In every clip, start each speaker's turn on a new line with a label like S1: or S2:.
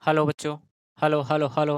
S1: Hello बच्चों। Hello hello hello.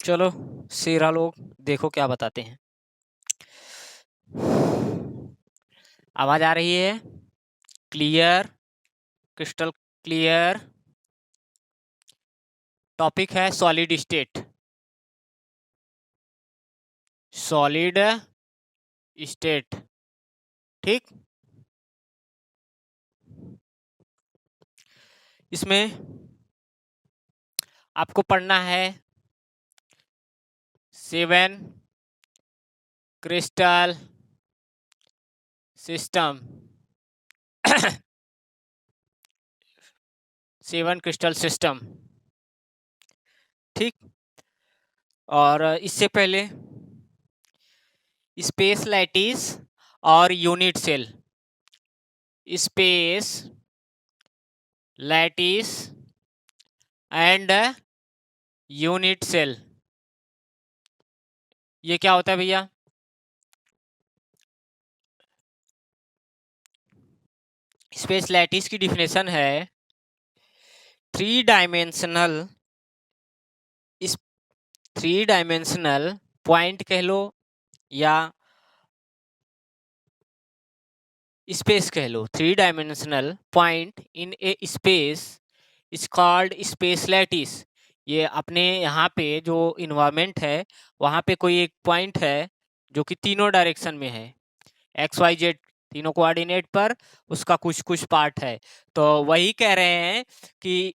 S1: चलो शेरा लोग देखो क्या बताते हैं। आवाज आ रही है? Clear, crystal clear. टॉपिक है सॉलिड स्टेट। सॉलिड स्टेट, ठीक। इसमें आपको पढ़ना है 7 क्रिस्टल सिस्टम। 7 क्रिस्टल सिस्टम, ठीक। और इससे पहले स्पेस लैटिस और unit cell. Space lattice and unit cell, ये क्या होता है भैया? स्पेस लैटिस की डिफिनेशन है 3 डायमेंशनल, इस 3 डायमेंशनल पॉइंट कह लो या स्पेस कह लो। 3 dimensional point in a space is called space lattice. ये अपने यहाँ पे जो इन्वायरमेंट है वहाँ पे कोई एक पॉइंट है जो कि तीनों डायरेक्शन में है, एक्स वाई जेड तीनों कोऑर्डिनेट पर उसका कुछ कुछ पार्ट है। तो वही कह रहे हैं कि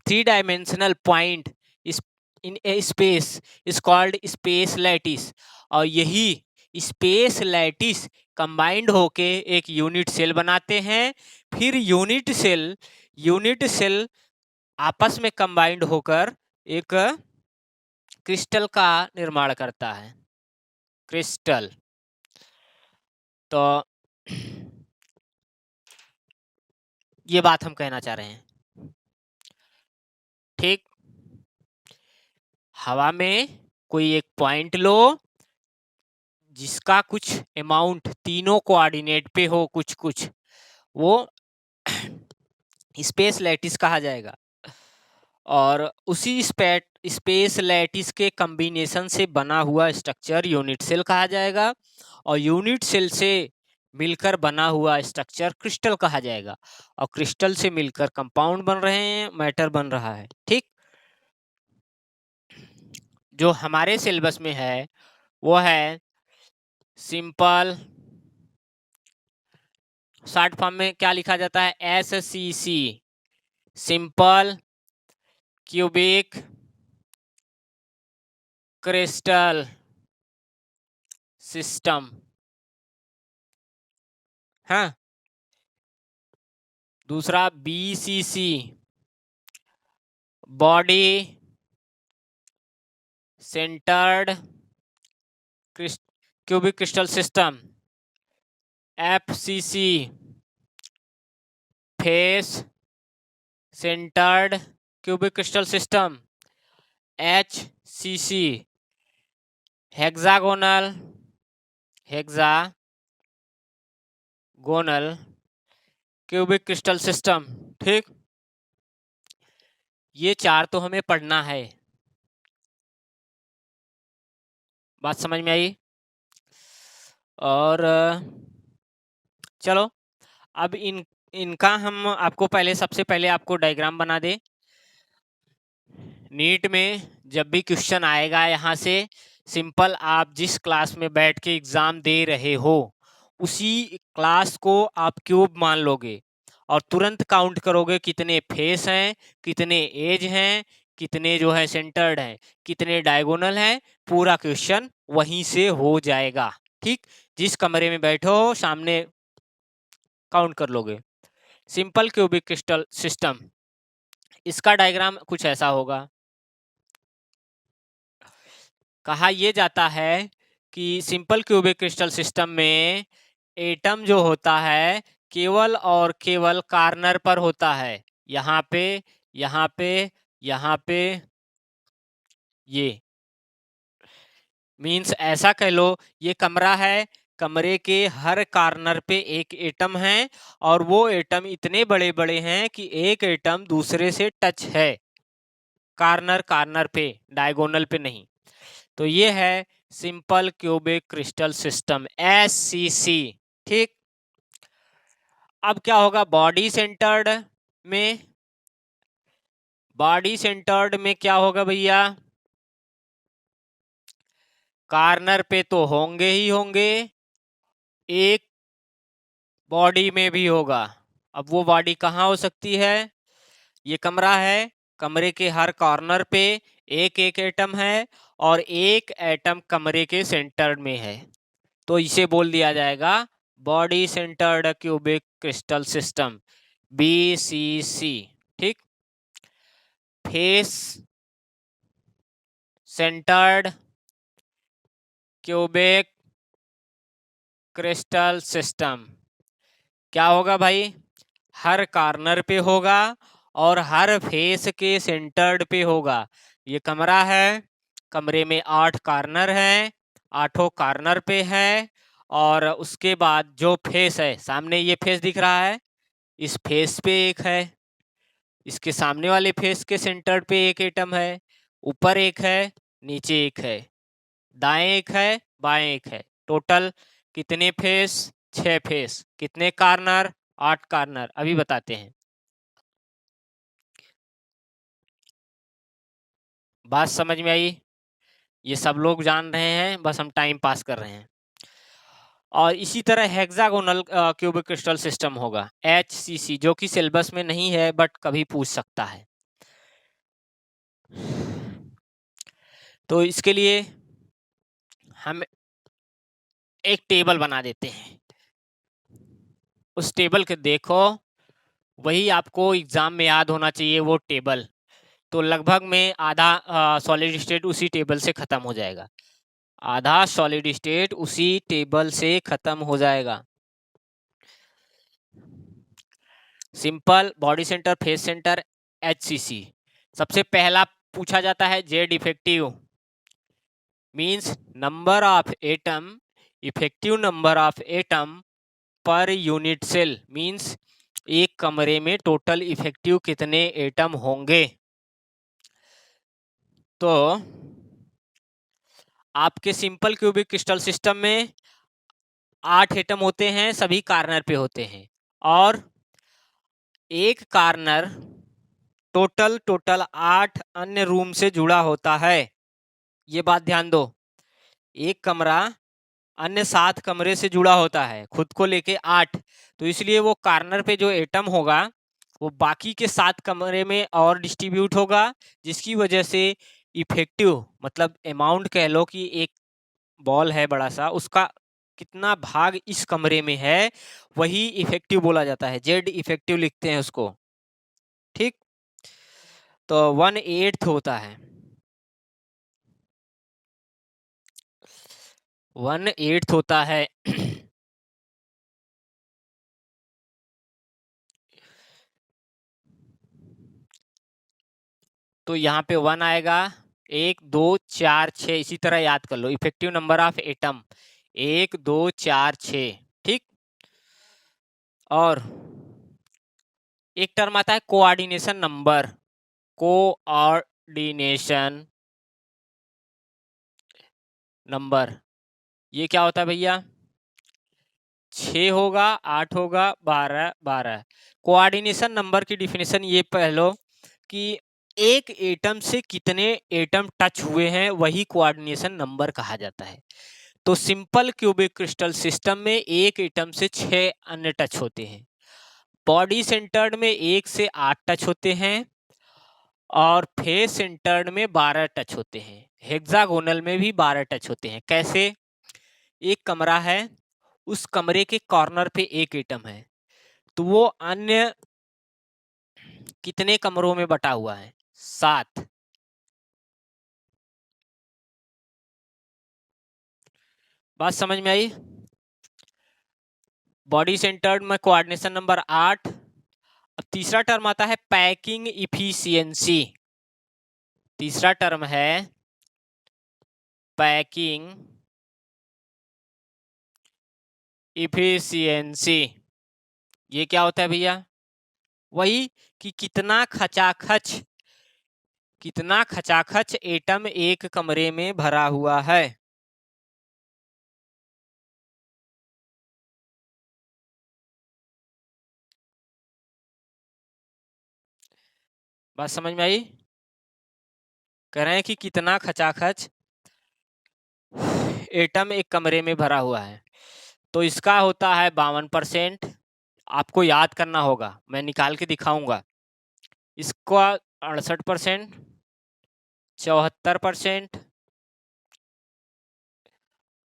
S1: 3 dimensional point is in a space is called space lattice, और यही स्पेस लैटिस कंबाइंड होके एक यूनिट सेल बनाते हैं। फिर यूनिट सेल आपस में कंबाइंड होकर एक क्रिस्टल का निर्माण करता है। क्रिस्टल, तो ये बात हम कहना चाह रहे हैं, ठीक। हवा में कोई एक पॉइंट लो जिसका कुछ अमाउंट तीनों कोऑर्डिनेट पे हो, कुछ कुछ, वो स्पेस लैटिस कहा जाएगा। और उसी स्पेस लैटिस के कॉम्बिनेशन से बना हुआ स्ट्रक्चर यूनिट सेल कहा जाएगा, और यूनिट सेल से मिलकर बना हुआ स्ट्रक्चर क्रिस्टल कहा जाएगा। और क्रिस्टल से मिलकर कंपाउंड बन रहे हैं, मैटर बन रहा है, ठीक। जो हमारे सिलेबस में है वो है सिंपल, शॉर्ट फॉर्म में क्या लिखा जाता है? SCC, simple cubic crystal system. हाँ, दूसरा BCC, body centred cubic crystal system. FCC, face centred cubic crystal system. HCC, hexagonal cubic crystal system, ठीक। ये 4 तो हमें पढ़ना है। बात समझ में आई? और चलो अब इनका हम आपको सबसे पहले आपको डायग्राम बना दे। नीट में जब भी क्वेश्चन आएगा यहाँ से, सिंपल आप जिस क्लास में बैठ के एग्जाम दे रहे हो उसी क्लास को आप क्यूब मान लोगे और तुरंत काउंट करोगे कितने फेस हैं, कितने एज हैं, कितने जो है सेंटर्ड हैं, कितने डायगोनल हैं। पूरा क्वेश्चन वहीं से हो जाएगा, ठीक। जिस कमरे में बैठो हो सामने काउंट कर लोगे। सिंपल क्यूबिक क्रिस्टल सिस्टम, इसका डायग्राम कुछ ऐसा होगा। कहा यह जाता है कि सिंपल क्यूबिक क्रिस्टल सिस्टम में एटम जो होता है केवल और केवल कॉर्नर पर होता है, यहाँ पे, यहाँ पे, यहाँ पे। ये मीन्स ऐसा कह लो, ये कमरा है, कमरे के हर कॉर्नर पे एक एटम है और वो एटम इतने बड़े बड़े हैं कि एक एटम दूसरे से टच है, कॉर्नर कॉर्नर पे, डायगोनल पे नहीं। तो ये है simple cubic crystal system, SCC। ठीक, अब क्या होगा बॉडी सेंटर्ड में? बॉडी सेंटर्ड में क्या होगा भैया? कॉर्नर पे तो होंगे ही होंगे, एक बॉडी में भी होगा। अब वो बॉडी कहाँ हो सकती है? ये कमरा है, कमरे के हर कॉर्नर पे एक एक एटम है और एक एटम कमरे के सेंटर में है, तो इसे बोल दिया जाएगा body centred cubic crystal system, BCC। ठीक, face centred cubic crystal system क्या होगा भाई? हर कॉर्नर पे होगा और हर फेस के सेंटर्ड पे होगा। ये कमरा है, कमरे में 8 कॉर्नर हैं, 8 कॉर्नर पे है और उसके बाद जो फेस है, सामने ये फेस दिख रहा है, इस फेस पे एक है, इसके सामने वाले फेस के सेंटर पे एक एटम है, ऊपर एक है, नीचे एक है, दाएं एक है, बाएं एक है। टोटल कितने फेस? 6 फेस। कितने कॉर्नर? 8 कॉर्नर। अभी बताते हैं। बात समझ में आई? ये सब लोग जान रहे हैं, बस हम टाइम पास कर रहे हैं। और इसी तरह हेक्सागोनल क्यूबिक क्रिस्टल सिस्टम होगा, HCC, जो कि सिलेबस में नहीं है बट कभी पूछ सकता है। तो इसके लिए हम एक टेबल बना देते हैं, उस टेबल के देखो, वही आपको एग्जाम में याद होना चाहिए वो टेबल। तो लगभग में आधा सॉलिड स्टेट उसी टेबल से खत्म हो जाएगा, आधा सॉलिड स्टेट उसी टेबल से खत्म हो जाएगा। Simple body center, face center, HCC। सबसे पहला पूछा जाता है Z effective, means number of atom, effective number of atom per unit cell, means एक कमरे में टोटल इफेक्टिव कितने एटम होंगे। तो आपके सिंपल क्यूबिक क्रिस्टल सिस्टम में 8 एटम होते हैं, सभी कॉर्नर पे होते हैं और एक कॉर्नर टोटल 8 अन्य रूम से जुड़ा होता है। ये बात ध्यान दो, एक कमरा अन्य 7 कमरे से जुड़ा होता है, खुद को लेके 8। तो इसलिए वो कॉर्नर पे जो एटम होगा वो बाकी के 7 कमरे में और डिस्ट्रीब्यूट होगा, जिसकी वजह से इफेक्टिव मतलब अमाउंट कह लो कि एक बॉल है बड़ा सा, उसका कितना भाग इस कमरे में है वही इफेक्टिव बोला जाता है, जेड इफेक्टिव लिखते हैं उसको। ठीक, तो 1/8 होता है, 1/8 होता है। तो यहाँ पे 1 आएगा, 1 2 4 6, इसी तरह याद कर लो इफेक्टिव नंबर ऑफ एटम 1 2 4 6। ठीक, और एक टर्म आता है कोऑर्डिनेशन नंबर, कोऑर्डिनेशन नंबर। ये क्या होता है भैया? 6 होगा, 8 होगा, 12 12। कोऑर्डिनेशन नंबर की डिफिनेशन ये पढ़ लो कि एक एटम से कितने एटम टच हुए हैं वही कोऑर्डिनेशन नंबर कहा जाता है। तो सिंपल क्यूबिक क्रिस्टल सिस्टम में एक एटम से 6 अन्य टच होते हैं, बॉडी सेंटर्ड में 1 से 8 टच होते हैं और फेस सेंटर्ड में 12 टच होते हैं, हेक्सागोनल में भी 12 टच होते हैं। कैसे? एक कमरा है, उस कमरे के कॉर्नर पे एक एटम है, तो वो अन्य कितने कमरों में बटा हुआ है? 7। बात समझ में आई? बॉडी सेंटर्ड में कोऑर्डिनेशन नंबर 8। अब तीसरा टर्म आता है पैकिंग इफिशियंसी। तीसरा टर्म है पैकिंग इफिशियंसी। ये क्या होता है भैया? वही कि कितना खचाखच एटम एक कमरे में भरा हुआ है। बात समझ में आई? कह रहे हैं कि कितना खचाखच एटम एक कमरे में भरा हुआ है। तो इसका होता है 52%। आपको याद करना होगा, मैं निकाल के दिखाऊंगा। इसका 68%, 74%,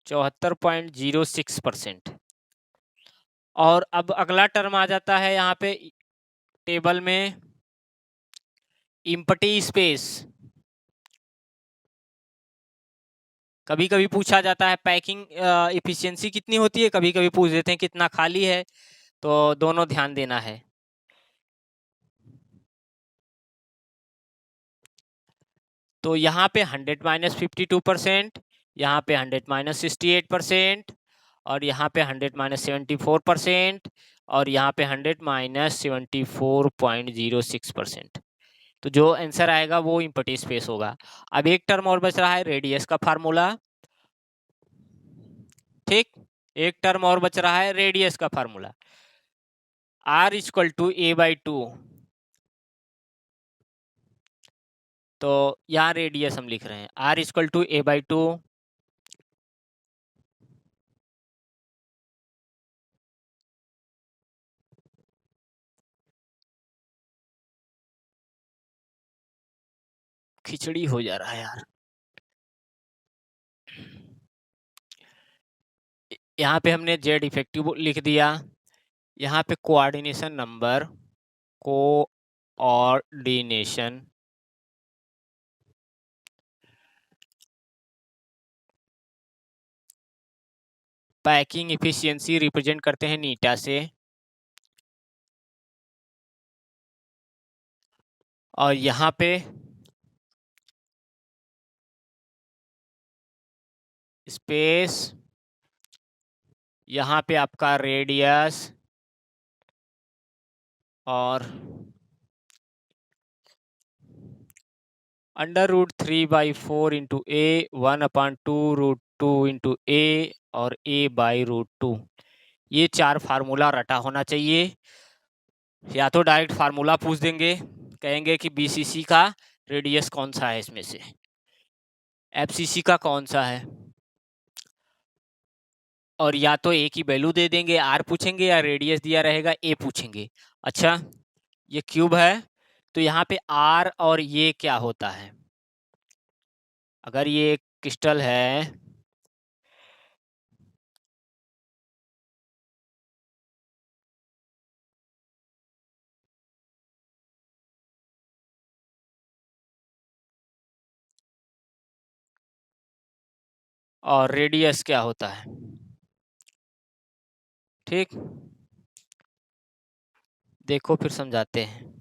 S1: 74.06%। और अब अगला टर्म आ जाता है यहाँ पे टेबल में, इम्पटी स्पेस। कभी कभी पूछा जाता है पैकिंग इफिशियंसी कितनी होती है, कभी कभी पूछ देते हैं कितना खाली है, तो दोनों ध्यान देना है। तो यहाँ पे 100 माइनस 52%, यहाँ पे 100 माइनस 68%, और यहाँ पे 100 माइनस 74%, और यहाँ पे 100 माइनस 74.06%। तो जो आंसर आएगा वो इम्पटी स्पेस होगा। अब एक टर्म और बच रहा है, रेडियस का फार्मूला। ठीक, एक टर्म और बच रहा है, रेडियस का formula. R equal to A/2। तो यहाँ रेडियस हम लिख रहे हैं, R इक्वल टू A/2। खिचड़ी हो जा रहा है यार। यहाँ पे हमने जेड इफेक्टिव लिख दिया। यहाँ पे coordination number, coordination packing efficiency represent करते हैं नीटा से। और यहाँ पे स्पेस, यहाँ पे आपका रेडियस, और √3/4 इंटू ए, 1/2√2 इंटू ए, और a/√2। ये 4 फार्मूला रटा होना चाहिए। या तो डायरेक्ट फार्मूला पूछ देंगे, कहेंगे कि बीसीसी का रेडियस कौन सा है इसमें से, एफसीसी का कौन सा है, और या तो ए की वैल्यू दे देंगे, आर पूछेंगे, या रेडियस दिया रहेगा ए पूछेंगे। अच्छा, ये क्यूब है, तो यहाँ पे आर और ये क्या होता है? अगर ये एक क्रिस्टल है, और रेडियस क्या होता है? ठीक, देखो फिर समझाते हैं।